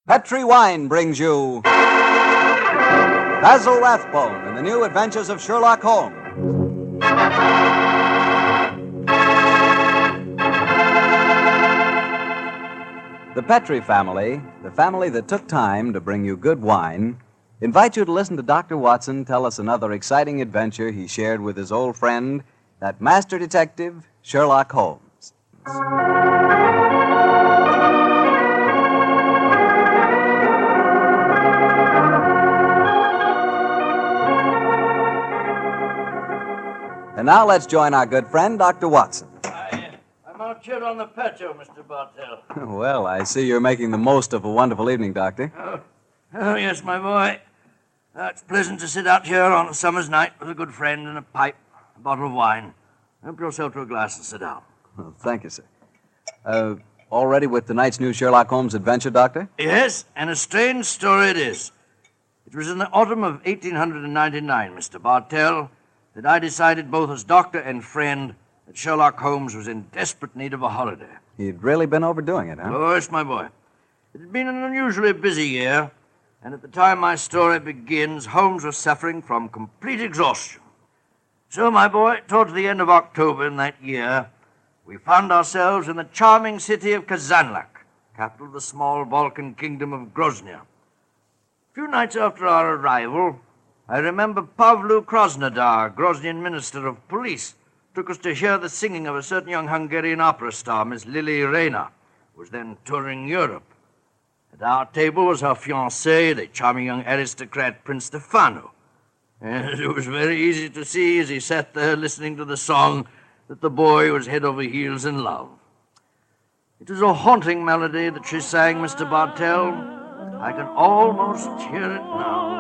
Petri Wine brings you Basil Rathbone and the New Adventures of Sherlock Holmes. The Petri family, the family that took time to bring you good wine, invite you to listen to Dr. Watson tell us another exciting adventure he shared with his old friend, that master detective, Sherlock Holmes. And now let's join our good friend, Dr. Watson. I'm out here on the patio, Mr. Bartell. Well, I see you're making the most of a wonderful evening, Doctor. Oh, yes, my boy. It's pleasant to sit out here on a summer's night with a good friend and a pipe, a bottle of wine. Help yourself to a glass and sit down. Well, thank you, sir. All ready with tonight's new Sherlock Holmes adventure, Doctor? Yes, and a strange story it is. It was in the autumn of 1899, Mr. Bartell, that I decided both as doctor and friend that Sherlock Holmes was in desperate need of a holiday. He'd really been overdoing it, huh? Oh, yes, my boy. It had been an unusually busy year, and at the time my story begins, Holmes was suffering from complete exhaustion. So, my boy, towards the end of October in that year, we found ourselves in the charming city of Kazanlak, capital of the small Balkan kingdom of Groznia. A few nights after our arrival, I remember Pavlu Krasnodar, Groznian minister of police, took us to hear the singing of a certain young Hungarian opera star, Miss Lily Rayner, who was then touring Europe. At our table was her fiancé, the charming young aristocrat Prince Stefano. And it was very easy to see as he sat there listening to the song that the boy was head over heels in love. It was a haunting melody that she sang, Mr. Bartell. I can almost hear it now.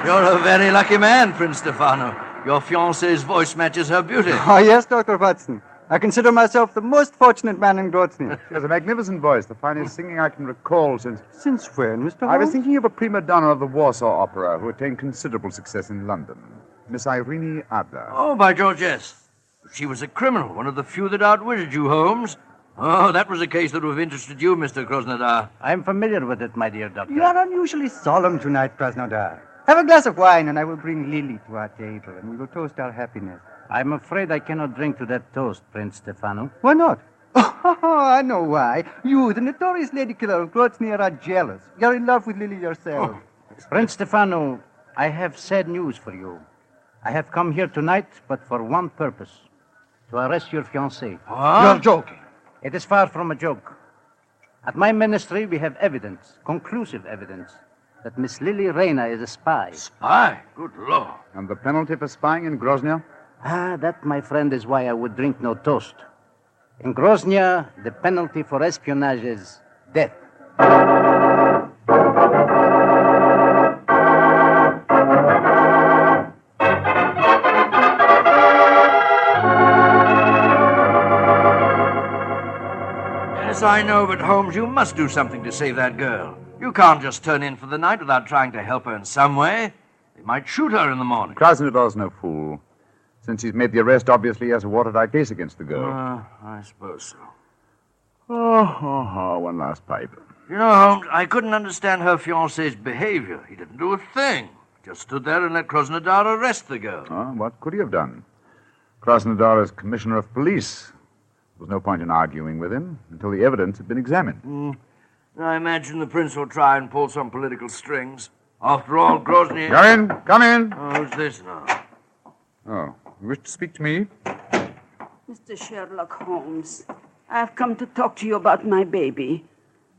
You're a very lucky man, Prince Stefano. Your fiancée's voice matches her beauty. Oh, yes, Dr. Watson. I consider myself the most fortunate man in Grozny. She has a magnificent voice, the finest singing I can recall since... Since when, Mr. Holmes? I was thinking of a prima donna of the Warsaw Opera who attained considerable success in London, Miss Irene Adler. Oh, by George, yes. She was a criminal, one of the few that outwitted you, Holmes. Oh, that was a case that would have interested you, Mr. Krasnodar. I'm familiar with it, my dear doctor. You are unusually solemn tonight, Krasnodar. Have a glass of wine, and I will bring Lily to our table, and we will toast our happiness. I'm afraid I cannot drink to that toast, Prince Stefano. Why not? Oh, I know why. You, the notorious lady killer of Grozny, are jealous. You're in love with Lily yourself. Prince Stefano, I have sad news for you. I have come here tonight, but for one purpose. To arrest your fiancée. Huh? You're joking. It is far from a joke. At my ministry, we have evidence, conclusive evidence, that Miss Lily Rayner is a spy. Spy? Good Lord. And the penalty for spying in Grozny? That, my friend, is why I would drink no toast. In Grozny, the penalty for espionage is death. Yes, I know, but Holmes, you must do something to save that girl. You can't just turn in for the night without trying to help her in some way. They might shoot her in the morning. Krasnodar's no fool. Since he's made the arrest, obviously he has a watertight case against the girl. I suppose so. One last pipe. You know, Holmes, I couldn't understand her fiancé's behavior. He didn't do a thing. Just stood there and let Krasnodar arrest the girl. What could he have done? Krasnodar is commissioner of police. There was no point in arguing with him until the evidence had been examined. I imagine the prince will try and pull some political strings. After all, Grozny... Come in. Who's this now? Oh, you wish to speak to me? Mr. Sherlock Holmes, I've come to talk to you about my baby.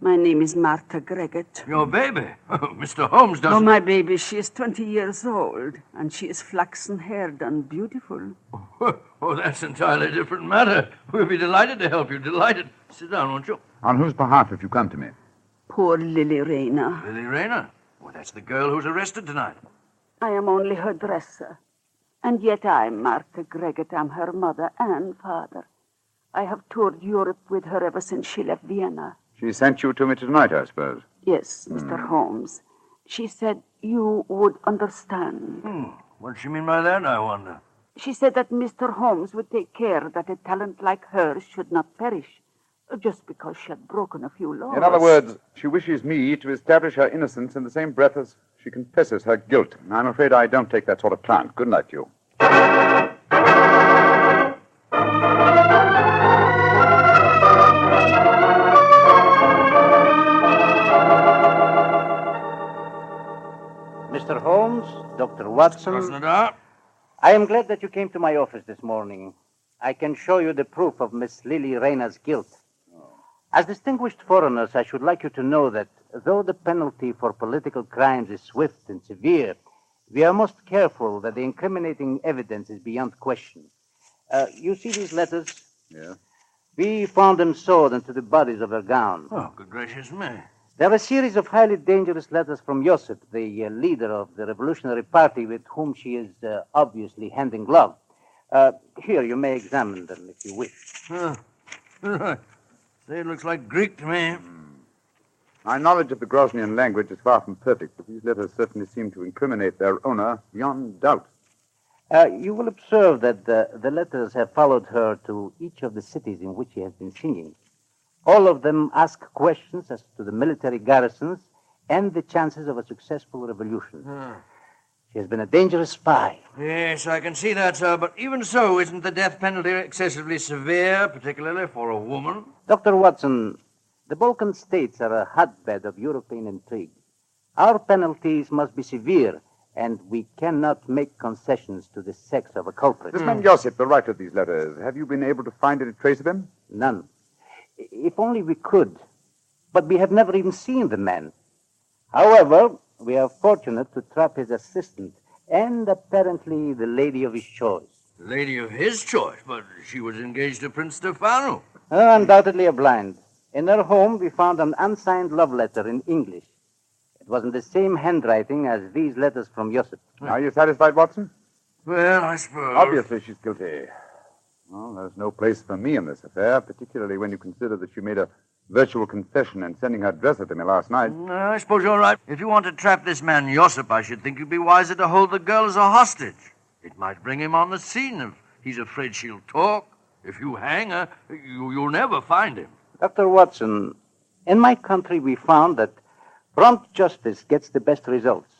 My name is Martha Greggett. Your baby? Mr. Holmes doesn't... Oh, my baby, she is 20 years old, and she is flaxen-haired and beautiful. Oh, that's an entirely different matter. We'll be delighted to help you, delighted. Sit down, won't you? On whose behalf have you come to me? Poor Lily Rayner. Lily Rayner? Well, that's the girl who's arrested tonight. I am only her dresser. And yet I'm Martha Greggett. I'm her mother and father. I have toured Europe with her ever since she left Vienna. She sent you to me tonight, I suppose. Yes, Mr. Holmes. She said you would understand. What does she mean by that, I wonder? She said that Mr. Holmes would take care that a talent like hers should not perish, just because she had broken a few laws. In other words, she wishes me to establish her innocence in the same breath as she confesses her guilt. I'm afraid I don't take that sort of plant. Good night to you. Mr. Holmes, Dr. Watson, Krasnodar? I am glad that you came to my office this morning. I can show you the proof of Miss Lily Rayner's guilt. As distinguished foreigners, I should like you to know that though the penalty for political crimes is swift and severe, we are most careful that the incriminating evidence is beyond question. You see these letters? Yeah. We found them sewed into the bodies of her gown. Oh, good gracious me. They're a series of highly dangerous letters from Joseph, the leader of the Revolutionary Party with whom she is obviously hand in glove. Here, you may examine them if you wish. Right. Say, it looks like Greek to me. My knowledge of the Grosnian language is far from perfect, but these letters certainly seem to incriminate their owner beyond doubt. You will observe that the letters have followed her to each of the cities in which she has been singing. All of them ask questions as to the military garrisons and the chances of a successful revolution. She has been a dangerous spy. Yes, I can see that, sir. But even so, isn't the death penalty excessively severe, particularly for a woman? Dr. Watson, the Balkan states are a hotbed of European intrigue. Our penalties must be severe, and we cannot make concessions to the sex of a culprit. This man Joseph, the writer of these letters, have you been able to find any trace of him? None. If only we could. But we have never even seen the man. However, we are fortunate to trap his assistant and apparently the lady of his choice. Lady of his choice, but she was engaged to Prince Stefano. Undoubtedly a blind. In her home, we found an unsigned love letter in English. It was in the same handwriting as these letters from Joseph. Are you satisfied, Watson? Well, I suppose. Obviously, she's guilty. Well, there's no place for me in this affair, particularly when you consider that she made a virtual confession in sending her dress to me last night. I suppose you're right. If you want to trap this man Josip, I should think you'd be wiser to hold the girl as a hostage. It might bring him on the scene if he's afraid she'll talk. If you hang her, you'll never find him. Dr. Watson, in my country we found that prompt justice gets the best results.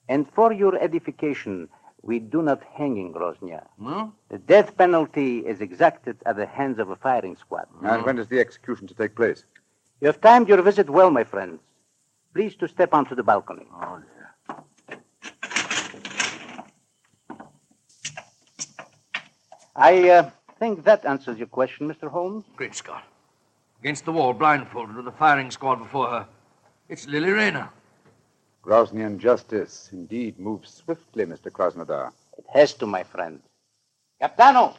And for your edification, we do not hang in Grozny. No? The death penalty is exacted at the hands of a firing squad. And when is the execution to take place? You have timed your visit well, my friends. Please to step onto the balcony. Oh, dear. I think that answers your question, Mr. Holmes. Great Scott. Against the wall, blindfolded, with a firing squad before her. It's Lily Rayner. Grosnian justice indeed moves swiftly, Mr. Krasnodar. It has to, my friend. Capitano!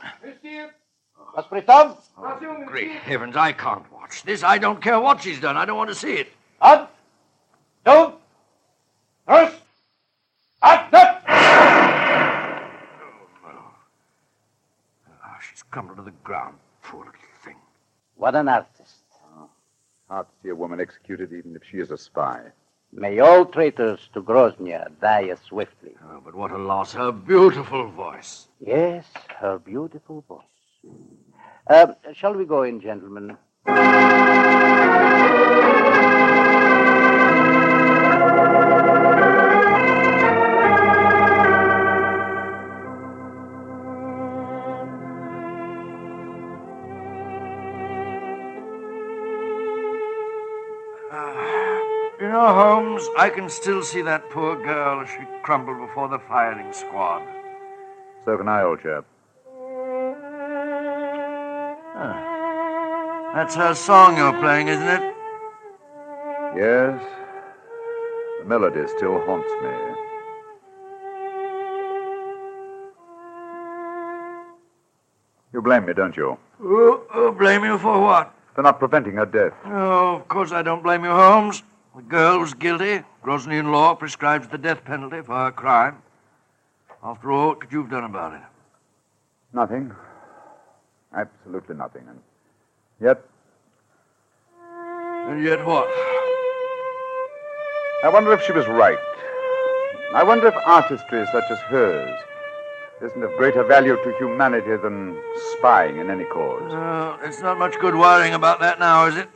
Hospritov! Oh, great heavens, I can't watch this. I don't care what she's done. I don't want to see it. Up! Two! First! Up! Up! She's crumbled to the ground. Poor little thing. What an artist. Hard to see a woman executed even if she is a spy. May all traitors to Grozny die as swiftly. Oh, but what a loss. Her beautiful voice. Yes, her beautiful voice. Shall we go in, gentlemen? You know, Holmes, I can still see that poor girl as she crumbled before the firing squad. So can I, old chap. That's her song you're playing, isn't it? Yes. The melody still haunts me. You blame me, don't you? Blame you for what? For not preventing her death. Oh, of course I don't blame you, Holmes. The girl was guilty. Grosnian law prescribes the death penalty for her crime. After all, what could you have done about it? Nothing. Absolutely nothing. And yet, And yet what? I wonder if she was right. I wonder if artistry such as hers isn't of greater value to humanity than spying in any cause. It's not much good worrying about that now, is it?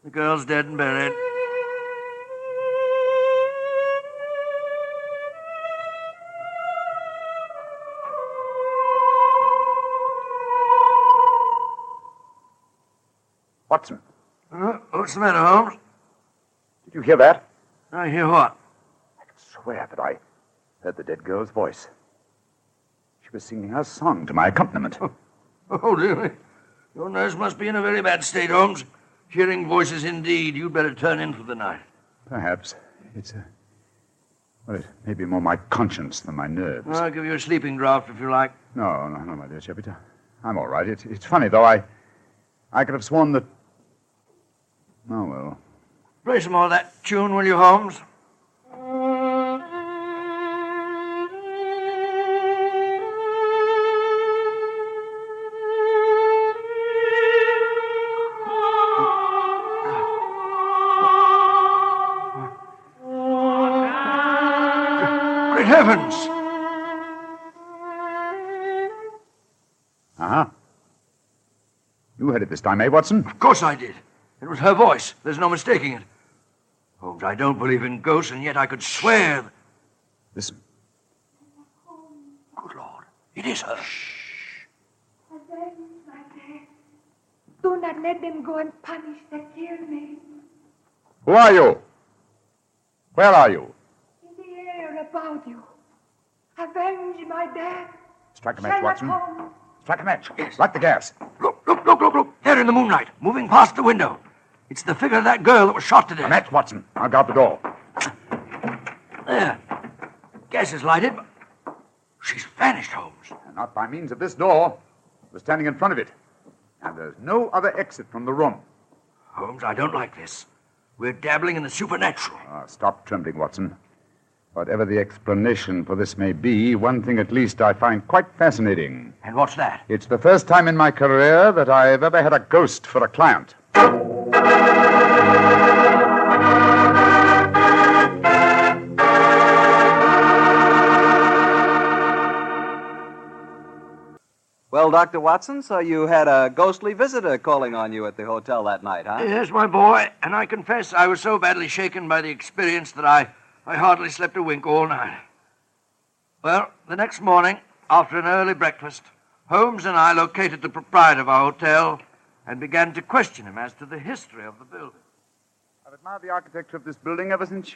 The girl's dead and buried. Watson, What's the matter, Holmes? did you hear that? I hear what? I can swear that I heard the dead girl's voice. She was singing her song to my accompaniment. Oh, dear. Your nurse must be in a very bad state, Holmes. Hearing voices indeed. You'd better turn in for the night. Perhaps. Well, it may be more my conscience than my nerves. I'll give you a sleeping draught if you like. No, my dear Shepard. I'm all right. It's funny, though. I could have sworn that... Oh, well. Play some more of that tune, will you, Holmes? Great heavens! Uh-huh. You heard it this time, eh, Watson? Of course I did. It was her voice. There's no mistaking it. Holmes, I don't believe in ghosts, and yet I could swear... Listen. Good Lord, it is her. Avenge my death. Do not let them go and punish the killed me. Who are you? Where are you? In the air about you. Avenge my death. Strike a match, Sherlock Watson. Holmes. Strike a match. Light the gas. Look. There in the moonlight, moving past the window. It's the figure of that girl that was shot to A death. match, Watson. I'll guard the door. There. Gas is lighted. She's vanished, Holmes. And not by means of this door. We're standing in front of it. And there's no other exit from the room. Holmes, I don't like this. We're dabbling in the supernatural. Stop trembling, Watson. Whatever the explanation for this may be, one thing at least I find quite fascinating. And what's that? It's the first time in my career that I've ever had a ghost for a client. Well, Dr. Watson, so you had a ghostly visitor calling on you at the hotel that night, huh? Yes, my boy, and I confess I was so badly shaken by the experience that I hardly slept a wink all night. Well, the next morning, after an early breakfast, Holmes and I located the proprietor of our hotel and began to question him as to the history of the building. I've admired the architecture of this building ever since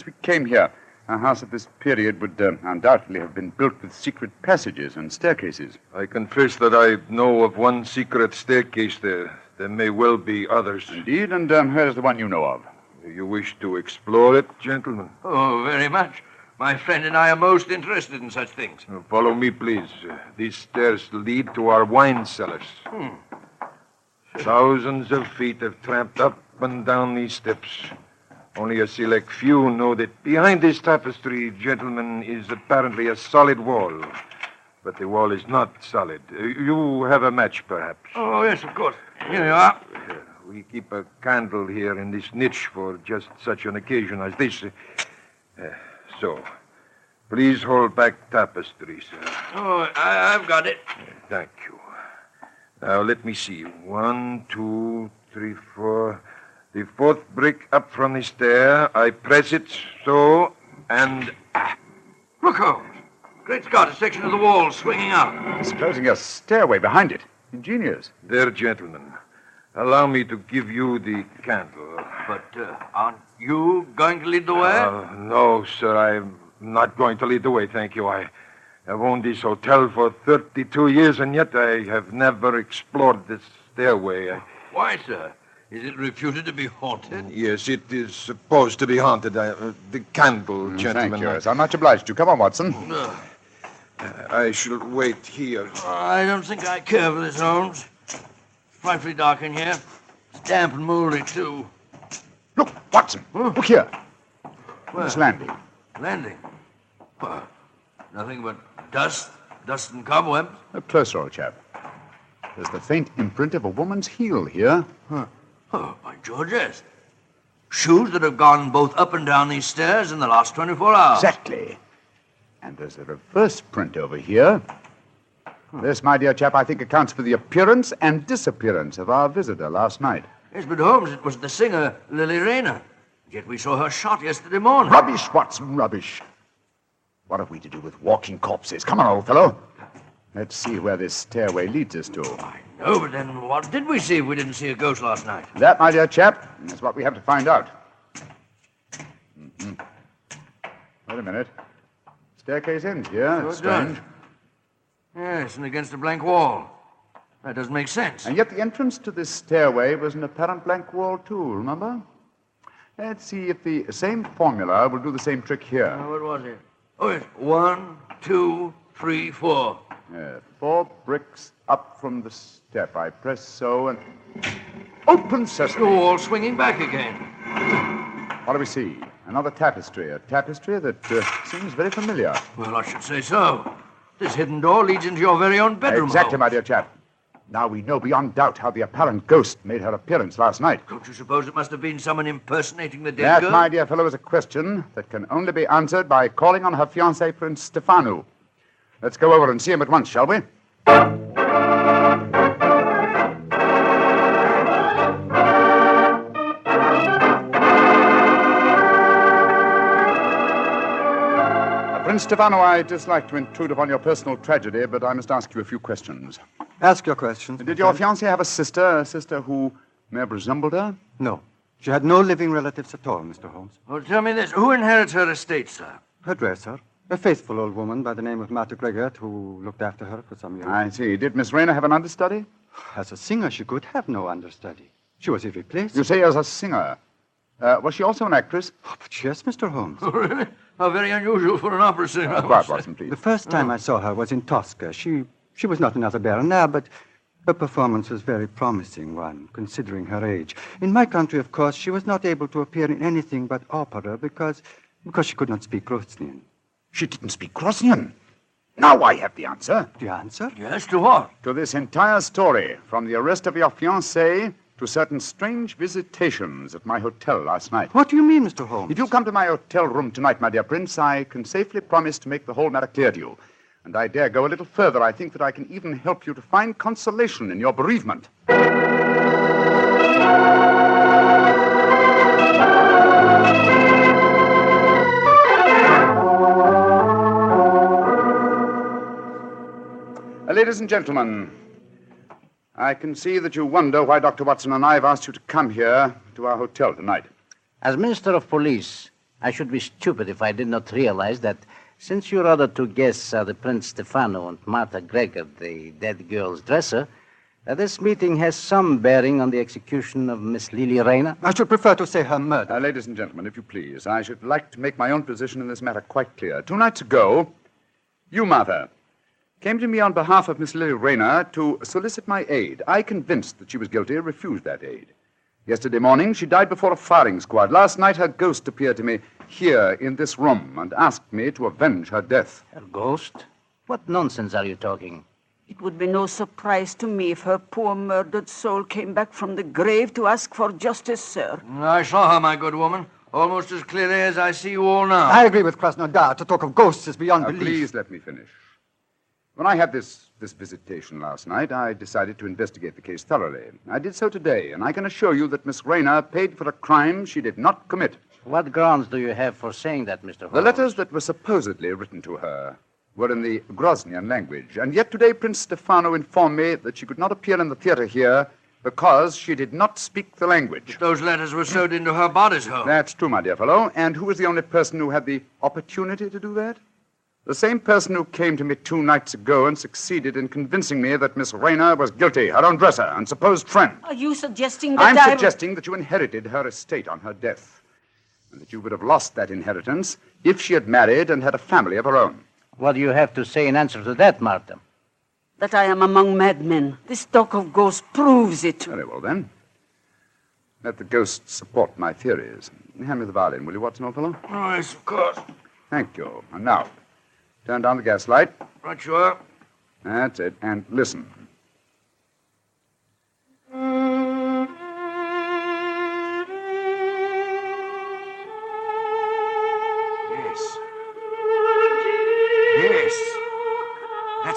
we came here. A house of this period would undoubtedly have been built with secret passages and staircases. I confess that I know of one secret staircase there. There may well be others. Indeed, and where is the one you know of? Do you wish to explore it, gentlemen? Oh, very much. My friend and I are most interested in such things. Follow me, please. These stairs lead to our wine cellars. Thousands of feet have tramped up and down these steps. Only a select few know that behind this tapestry, gentlemen, is apparently a solid wall. But the wall is not solid. You have a match, perhaps. Oh, yes, of course. Here you are. We keep a candle here in this niche for just such an occasion as this. So, please hold back tapestry, sir. Oh, I've got it. Thank you. Now, let me see. 1, 2, 3, 4... The fourth brick up from the stair. I press it so, and... Look, Holmes. Great Scott, a section of the wall swinging out. It's closing a stairway behind it. Ingenious. There, gentlemen. Allow me to give you the candle. But aren't you going to lead the way? No, sir. I'm not going to lead the way, thank you. I've owned this hotel for 32 years, and yet I have never explored this stairway. Why, sir? Is it reputed to be haunted? Yes, it is supposed to be haunted. The candle, gentlemen. Thank you. Yes, I'm much obliged to you. Come on, Watson. I shall wait here. I don't think I care for this, Holmes. It's frightfully dark in here. It's damp and moldy, too. Look, Watson. Look here. Where? This landing. Landing? Nothing but dust and cobwebs. Closer, old chap. There's the faint imprint of a woman's heel here. Oh, by George, yes. Shoes that have gone both up and down these stairs in the last 24 hours. Exactly. And there's a reverse print over here. This, my dear chap, I think accounts for the appearance and disappearance of our visitor last night. Yes, but Holmes, it was the singer, Lily Rayner. Yet we saw her shot yesterday morning. Rubbish, Watson, rubbish. What have we to do with walking corpses? Come on, old fellow. Let's see where this stairway leads us to. I know, but then what did we see if we didn't see a ghost last night? That, my dear chap, is what we have to find out. Wait a minute. Staircase ends here. Sure That's it does. strange. Yes, and against a blank wall. That doesn't make sense. And yet the entrance to this stairway was an apparent blank wall, too, remember? Let's see if the same formula will do the same trick here. What was it? Oh, yes. 1, 2, 3, 4. 4 bricks up from the step. I press so and... Open The sesame! wall swinging back again. What do we see? Another tapestry. A tapestry that seems very familiar. Well, I should say so. This hidden door leads into your very own bedroom. Exactly, Holmes. my dear chap. Now we know beyond doubt how the apparent ghost made her appearance last night. Don't you suppose it must have been someone impersonating the dead That, girl? my dear fellow, is a question that can only be answered by calling on her fiancé, Prince Stefano. Let's go over and see him at once, shall we? Prince Stefano, I dislike to intrude upon your personal tragedy, but I must ask you a few questions. Ask your questions. Did your fiancée have a sister who may have resembled her? No. She had no living relatives at all, Mr. Holmes. Well, tell me this. Who inherits her estate, sir? Her dresser, a faithful old woman by the name of Martha Gregor, who looked after her for some years. I see. Did Miss Rayner have an understudy? As a singer, she could have no understudy. She was irreplaceable. You say as a singer. Was she also an actress? Oh, but yes, Mr. Holmes. Oh, really? How very unusual for an opera singer. Quiet, Watson, please. The first time I saw her was in Tosca. She was not another baroness, but her performance was a very promising one, considering her age. In my country, of course, she was not able to appear in anything but opera because she could not speak Ruthenian. She didn't speak Krosnian. Now I have the answer. The answer? Yes, to what? To this entire story, from the arrest of your fiancée to certain strange visitations at my hotel last night. What do you mean, Mr. Holmes? If you come to my hotel room tonight, my dear Prince, I can safely promise to make the whole matter clear to you. And I dare go a little further. I think that I can even help you to find consolation in your bereavement. Ladies and gentlemen, I can see that you wonder why Dr. Watson and I have asked you to come here to our hotel tonight. As Minister of Police, I should be stupid if I did not realize that since your other two guests are the Prince Stefano and Martha Gregor, the dead girl's dresser, that this meeting has some bearing on the execution of Miss Lily Rayner. I should prefer to say her murder. Ladies and gentlemen, if you please, I should like to make my own position in this matter quite clear. 2 nights ago, you, Martha, came to me on behalf of Miss Lily Rayner to solicit my aid. I, convinced that she was guilty, refused that aid. Yesterday morning, she died before a firing squad. Last night, her ghost appeared to me here in this room and asked me to avenge her death. Her ghost? What nonsense are you talking? It would be no surprise to me if her poor murdered soul came back from the grave to ask for justice, sir. I saw her, my good woman, almost as clearly as I see you all now. I agree with Krasnodar. To talk of ghosts is beyond belief. Please let me finish. When I had this visitation last night, I decided to investigate the case thoroughly. I did so today, and I can assure you that Miss Rayner paid for a crime she did not commit. What grounds do you have for saying that, Mr. Holmes? The letters that were supposedly written to her were in the Grosnian language, and yet today Prince Stefano informed me that she could not appear in the theater here because she did not speak the language. But those letters were sewed into her bodice, Holmes. That's true, my dear fellow. And who was the only person who had the opportunity to do that? The same person who came to me 2 nights ago and succeeded in convincing me that Miss Rayner was guilty, her own dresser and supposed friend. Are you suggesting that I'm suggesting that you inherited her estate on her death, and that you would have lost that inheritance if she had married and had a family of her own. What do you have to say in answer to that, Martha? That I am among madmen. This talk of ghosts proves it. Very well, then. Let the ghosts support my theories. Hand me the violin, will you, Watson, old fellow? Oh, yes, of course. Thank you. And now, turn down the gas light. Right you are. That's it. And listen.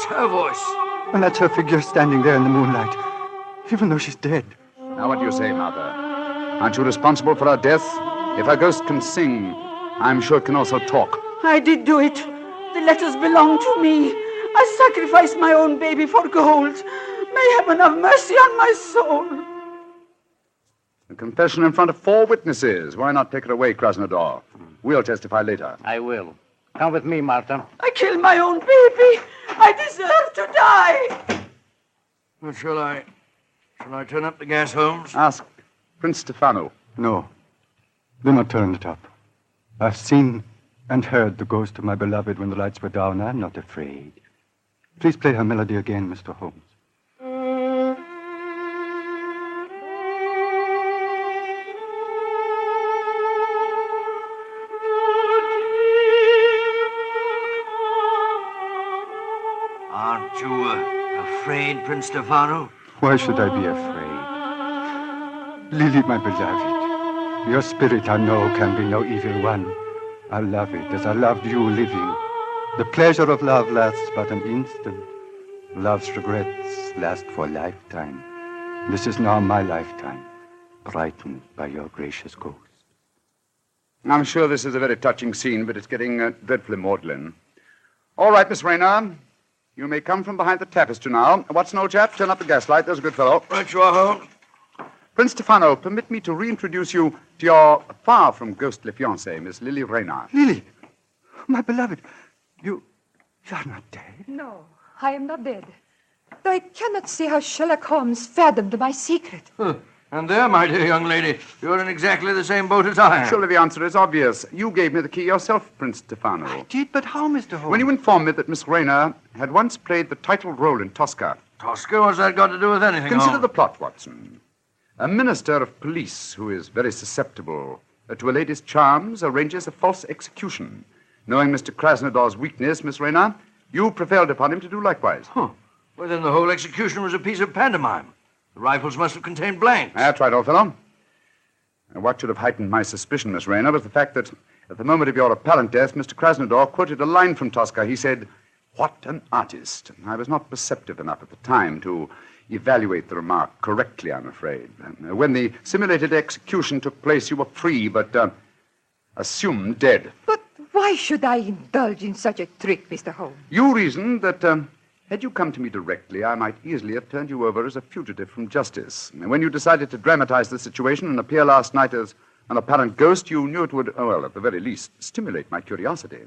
That's her voice. And that's her figure standing there in the moonlight, even though she's dead. Now, what do you say, Mother? Aren't you responsible for her death? If a ghost can sing, I'm sure it can also talk. I did do it. The letters belong to me. I sacrificed my own baby for gold. May heaven have mercy on my soul. A confession in front of 4 witnesses. Why not take her away, Krasnodar? We'll testify later. I will. Come with me, Martha. I killed my own baby. I deserve to die. Well, shall I turn up the gas, Holmes? Ask Prince Stefano. No, do not turn it up. I've seen and heard the ghost of my beloved when the lights were down. I'm not afraid. Please play her melody again, Mr. Holmes. Aren't you afraid, Prince Stefano? Why should I be afraid? Lily, my beloved, your spirit I know can be no evil one. I love it as I loved you living. The pleasure of love lasts but an instant. Love's regrets last for a lifetime. This is now my lifetime, brightened by your gracious ghost. I'm sure this is a very touching scene, but it's getting dreadfully maudlin. All right, Miss Rayner. You may come from behind the tapestry now. Watson, old chap, turn up the gaslight. There's a good fellow. Right you are, Holmes. Prince Stefano, permit me to reintroduce you to your far from ghostly fiancée, Miss Lily Rayner. Lily, my beloved, you're not dead. No, I am not dead. Though I cannot see how Sherlock Holmes fathomed my secret. And there, my dear young lady, you're in exactly the same boat as I am. Surely the answer is obvious. You gave me the key yourself, Prince Stefano. I did, but how, Mr. Holmes? When you informed me that Miss Rayner had once played the title role in Tosca. Tosca, what's that got to do with anything, Consider Holmes? the plot, Watson. A minister of police who is very susceptible to a lady's charms arranges a false execution. Knowing Mr. Krasnodar's weakness, Miss Rayner, you prevailed upon him to do likewise. Well, then the whole execution was a piece of pantomime. The rifles must have contained blanks. That's right, old fellow. And what should have heightened my suspicion, Miss Rayner, was the fact that at the moment of your apparent death, Mr. Krasnodar quoted a line from Tosca. He said, "What an artist." I was not perceptive enough at the time to evaluate the remark correctly, I'm afraid. When the simulated execution took place, you were free, but assumed dead. But why should I indulge in such a trick, Mr. Holmes? You reasoned that had you come to me directly, I might easily have turned you over as a fugitive from justice. And when you decided to dramatize the situation and appear last night as an apparent ghost, you knew it would, well, at the very least, stimulate my curiosity.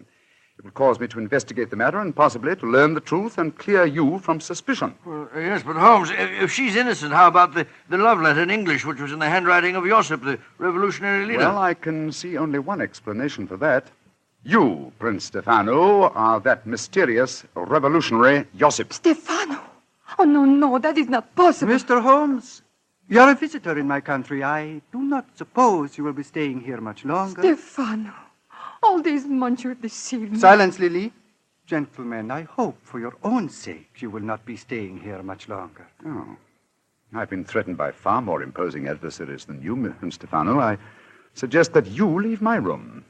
It would cause me to investigate the matter and possibly to learn the truth and clear you from suspicion. Well, yes, but Holmes, if she's innocent, how about the love letter in English, which was in the handwriting of Josip, the revolutionary leader? Well, I can see only one explanation for that. You, Prince Stefano, are that mysterious revolutionary Josip. Stefano! Oh, no, that is not possible. Mr. Holmes, you're a visitor in my country. I do not suppose you will be staying here much longer. Stefano, all these months you deceived me. Silence, Lily. Gentlemen, I hope for your own sake you will not be staying here much longer. Oh. I've been threatened by far more imposing adversaries than you, Mr. Stefano. I suggest that you leave my room.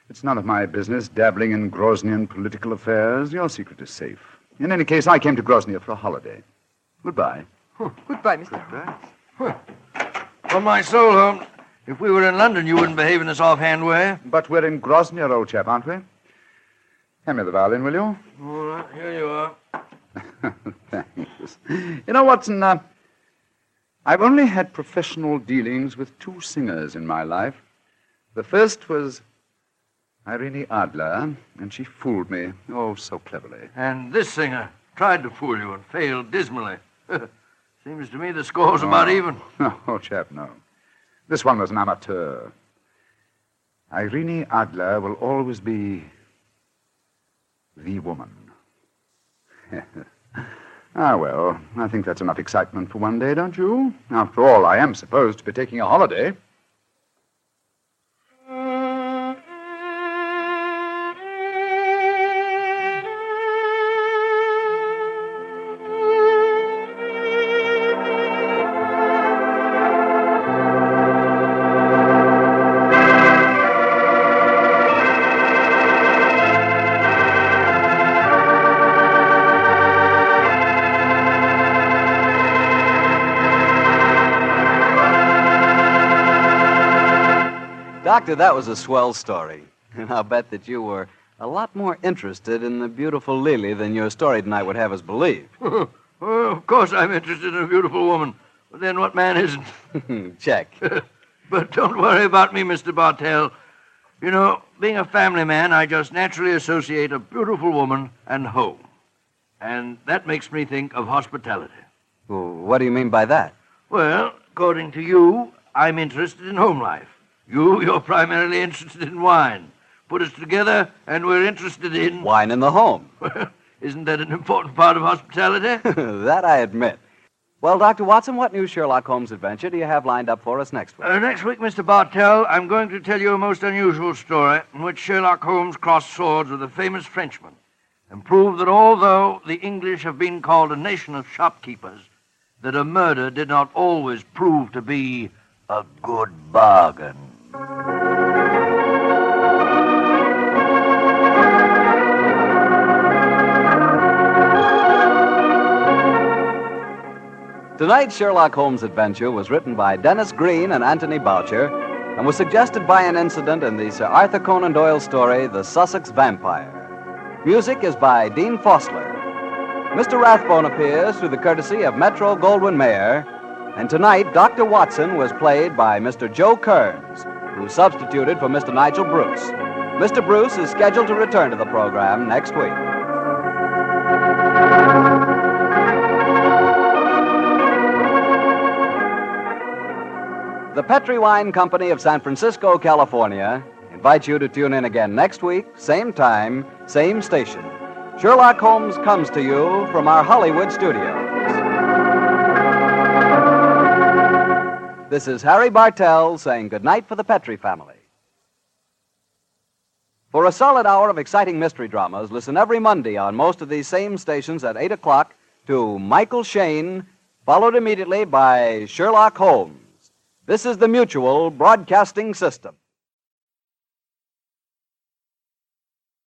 It's none of my business dabbling in Groznian political affairs. Your secret is safe. In any case, I came to Grozny for a holiday. Goodbye. Goodbye, Mr. Holmes. On my soul, Holmes, if we were in London, you wouldn't behave in this offhand way. But we're in Grozny, old chap, aren't we? Hand me the violin, will you? All right, here you are. Thanks. You know, Watson, I've only had professional dealings with 2 singers in my life. The first was Irene Adler, and she fooled me, oh, so cleverly. And this singer tried to fool you and failed dismally. Seems to me the score's about even. No, old chap, no. This one was an amateur. Irene Adler will always be the woman. Well, I think that's enough excitement for one day, don't you? After all, I am supposed to be taking a holiday. Doctor, that was a swell story. And I'll bet that you were a lot more interested in the beautiful Lily than your story tonight would have us believe. Well, of course I'm interested in a beautiful woman. But then what man isn't? Check. But don't worry about me, Mr. Bartell. You know, being a family man, I just naturally associate a beautiful woman and home. And that makes me think of hospitality. Well, what do you mean by that? Well, according to you, I'm interested in home life. You're primarily interested in wine. Put us together, and we're interested in... Wine in the home. Isn't that an important part of hospitality? That I admit. Well, Dr. Watson, what new Sherlock Holmes adventure do you have lined up for us next week? Next week, Mr. Bartell, I'm going to tell you a most unusual story in which Sherlock Holmes crossed swords with a famous Frenchman and proved that although the English have been called a nation of shopkeepers, that a murder did not always prove to be a good bargain. Tonight's Sherlock Holmes adventure was written by Dennis Green and Anthony Boucher and was suggested by an incident in the Sir Arthur Conan Doyle story, The Sussex Vampire. Music is by Dean Fossler. Mr. Rathbone appears through the courtesy of Metro-Goldwyn-Mayer, and tonight Dr. Watson was played by Mr. Joe Kearns, who substituted for Mr. Nigel Bruce. Mr. Bruce is scheduled to return to the program next week. The Petri Wine Company of San Francisco, California, invites you to tune in again next week, same time, same station. Sherlock Holmes comes to you from our Hollywood studios. This is Harry Bartell saying goodnight for the Petri family. For a solid hour of exciting mystery dramas, listen every Monday on most of these same stations at 8 o'clock to Michael Shayne, followed immediately by Sherlock Holmes. This is the Mutual Broadcasting System.